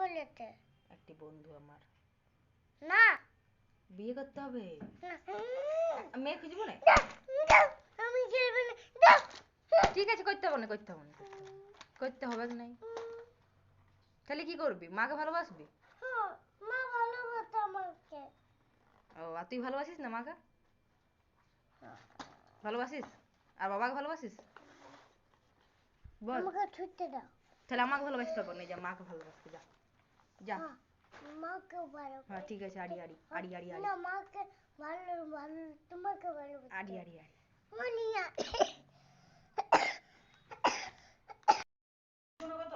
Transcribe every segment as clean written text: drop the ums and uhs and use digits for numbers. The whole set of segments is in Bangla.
বলেছে একটি বন্ধু আমার। না বিয়ে করতে হবে। মেয়ে খুঁজবো না। আমি খেলবো না। ঠিক আছে, করতে হবে না, করতে হবে না, করতে হবে নাই। তাহলে কি করবি? মাকে ভালোবাসবি? মা ভালোবাসে আমাকে। ও, আর তুই ভালোবাসিস না মাকে? ভালোবাসিস? আর বাবাকে ভালোবাসিস? বল। আমাকে ছুটতে দাও। তাহলে আমাকে ভালোবাসতে হবে না, যা মাকে ভালোবাসতে যা। যা। মাকে ভালোবাসি। হ্যাঁ ঠিক আছে, আড়ি আড়ি আড়ি আড়ি আড়ি। না মাকে ভালো তোমাকে ভালোবাসি। আড়ি আড়ি আড়ি। মনিয়া। কত?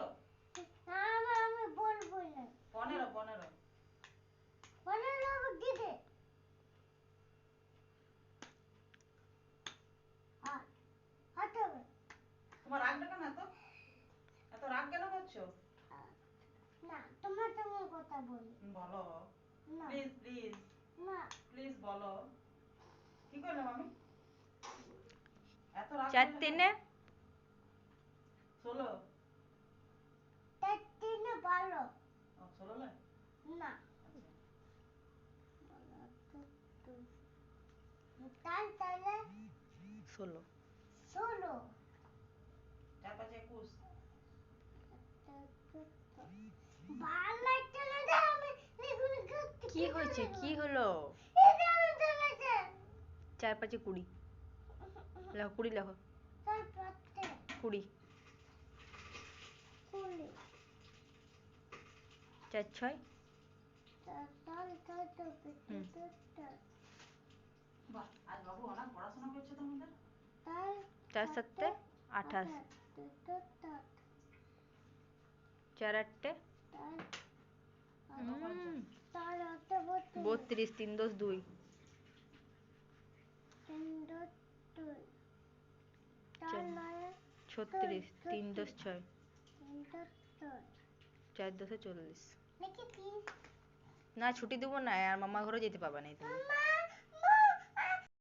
আমি বলবো না। 15 15 15 দিতে। তোমার রাগ কেন এত? এত রাগ কেন করছো? না তোমার সঙ্গে কথা বলি। বলো। না প্লিজ প্লিজ। না প্লিজ বলো। কি করলাম আমি? এত রাগ 4 3 16। তার তিনে ভালো। ও 16 না? না তাহলে 16। 16। 4 5 21। ভালো লাগছে না রে, আমি এগুলো করতে কি হয়েছে? কি হলো? এটা আমি চলেছে। 4 5 20 লেখো, 20 লেখো। তার পড়তে 20 কুলি 4 6 তার তো পেটে বাহ, আজ বাবু অনেক পড়াশোনা করছে তোমাদের। তার 4 7 28 4 8 তার হাতে 32 3 10 2 তার নয় 36 3 10 6 4 10 40। লিখেছিস না ছুটি দেবো না, আর মামা ঘরে যেতে পারবে না তুমি। মা